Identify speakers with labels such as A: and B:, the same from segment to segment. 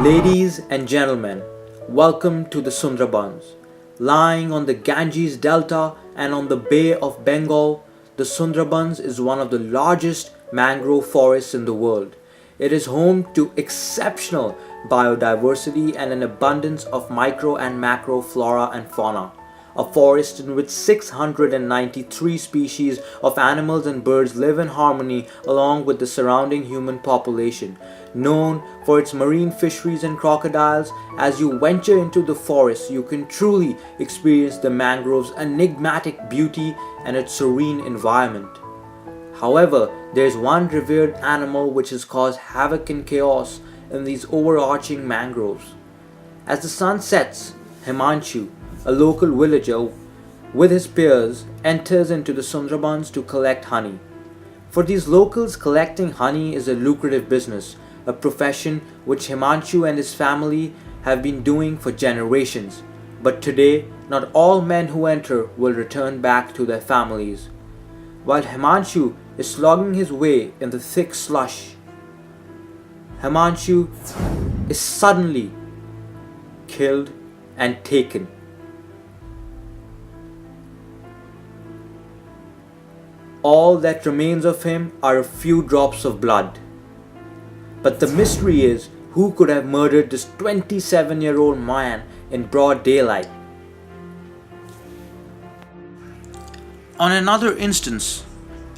A: Ladies and gentlemen, welcome to the Sundarbans. Lying on the Ganges Delta and on the Bay of Bengal, the Sundarbans is one of the largest mangrove forests in the world. It is home to exceptional biodiversity and an abundance of micro and macro flora and fauna. A forest in which 693 species of animals and birds live in harmony along with the surrounding human population. Known for its marine fisheries and crocodiles, as you venture into the forest, you can truly experience the mangrove's enigmatic beauty and its serene environment. However, there is one revered animal which has caused havoc and chaos in these overarching mangroves. As the sun sets, Himanshu, a local villager, with his peers, enters into the Sundarbans to collect honey. For these locals, collecting honey is a lucrative business, a profession which Himanshu and his family have been doing for generations. But today, not all men who enter will return back to their families. While Himanshu is slogging his way in the thick slush, Himanshu is suddenly killed and taken. All that remains of him are a few drops of blood. But the mystery is, who could have murdered this 27-year-old man in broad daylight? On another instance,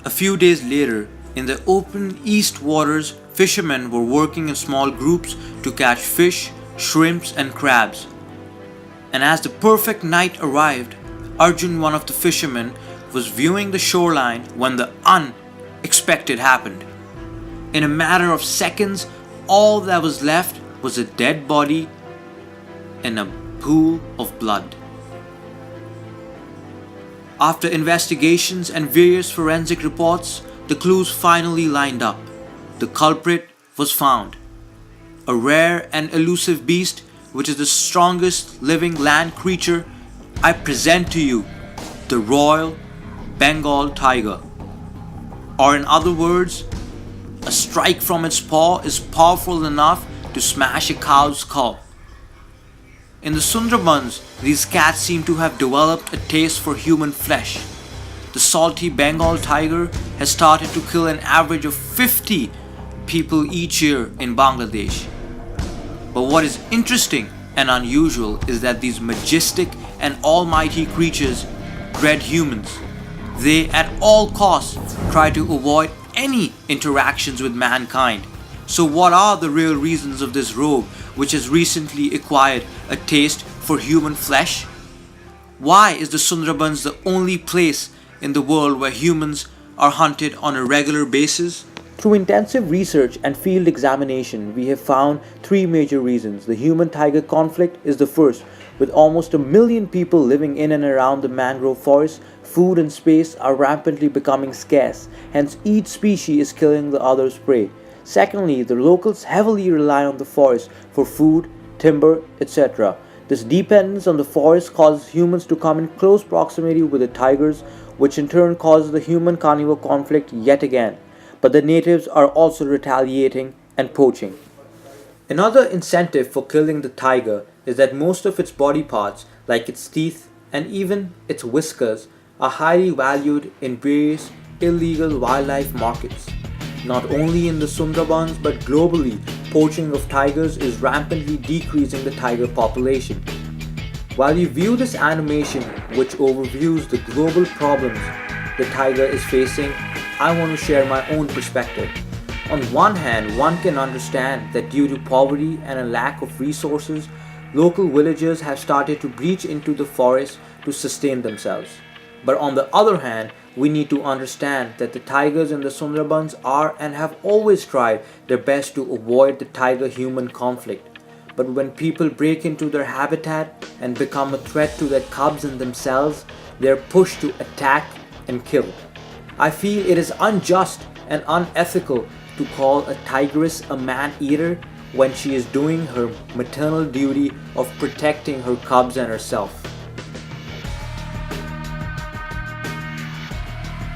A: a few days later, in the open east waters, fishermen were working in small groups to catch fish, shrimps and crabs. And as the perfect night arrived, Arjun, one of the fishermen, was viewing the shoreline when the unexpected happened. In a matter of seconds, all that was left was a dead body in a pool of blood. After investigations and various forensic reports, the clues finally lined up. The culprit was found. A rare and elusive beast, which is the strongest living land creature. I present to you the Royal Bengal tiger. Or in other words, a strike from its paw is powerful enough to smash a cow's skull. In the Sundarbans, these cats seem to have developed a taste for human flesh. The salty Bengal tiger has started to kill an average of 50 people each year in Bangladesh. But what is interesting and unusual is that these majestic and almighty creatures dread humans. They at all costs try to avoid any interactions with mankind. So what are the real reasons of this rogue which has recently acquired a taste for human flesh? Why is the Sundarbans the only place in the world where humans are hunted on a regular basis? Through intensive research and field examination, we have found three major reasons. The human-tiger conflict is the first. With almost 1 million people living in and around the mangrove forest, food and space are rapidly becoming scarce. Hence, each species is killing the other's prey. Secondly, the locals heavily rely on the forest for food, timber, etc. This dependence on the forest causes humans to come in close proximity with the tigers, which in turn causes the human-carnivore conflict yet again. But the natives are also retaliating and poaching. Another incentive for killing the tiger is that most of its body parts, like its teeth and even its whiskers, are highly valued in various illegal wildlife markets. Not only in the Sundarbans but globally, poaching of tigers is rampantly decreasing the tiger population. While you view this animation, which overviews the global problems the tiger is facing, I want to share my own perspective. On one hand, one can understand that due to poverty and a lack of resources, local villagers have started to breach into the forest to sustain themselves. But on the other hand, we need to understand that the tigers in the Sundarbans are and have always tried their best to avoid the tiger-human conflict. But when people break into their habitat and become a threat to their cubs and themselves, they are pushed to attack and kill. I feel it is unjust and unethical to call a tigress a man-eater when she is doing her maternal duty of protecting her cubs and herself.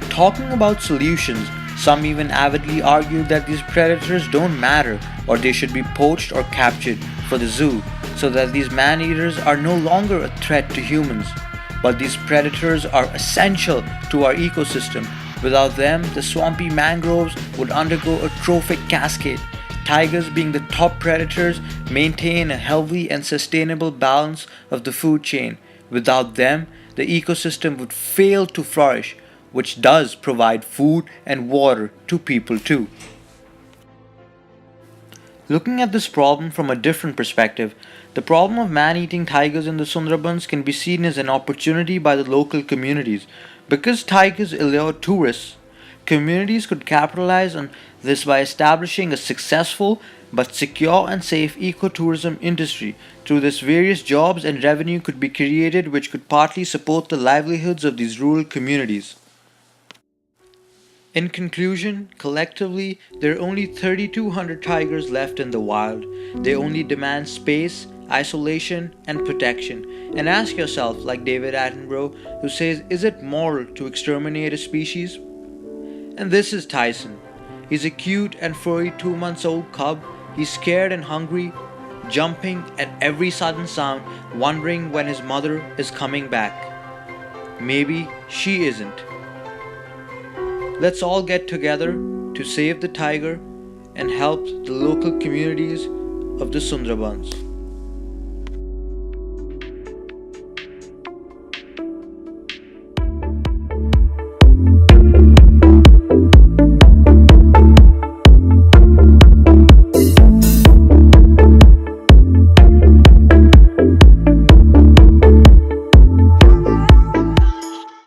A: Talking about solutions, Some even avidly argue that these predators don't matter or they should be poached or captured for the zoo so that these man-eaters are no longer a threat to humans. But these predators are essential to our ecosystem. Without them, the swampy mangroves would undergo a trophic cascade. Tigers, being the top predators, maintain a healthy and sustainable balance of the food chain. Without them, the ecosystem would fail to flourish, which does provide food and water to people too. Looking at this problem from a different perspective, the problem of man-eating tigers in the Sundarbans can be seen as an opportunity by the local communities. Because tigers allure tourists, communities could capitalize on this by establishing a successful but secure and safe ecotourism industry. Through this, various jobs and revenue could be created which could partly support the livelihoods of these rural communities. In conclusion, collectively, there are only 3,200 tigers left in the wild. They only demand space, isolation, and protection. And ask yourself, like David Attenborough, who says, is it moral to exterminate a species? And this is Tyson. He's a cute and furry 2 months old cub. He's scared and hungry, jumping at every sudden sound, wondering when his mother is coming back. Maybe she isn't. Let's all get together to save the tiger and help the local communities of the Sundarbans.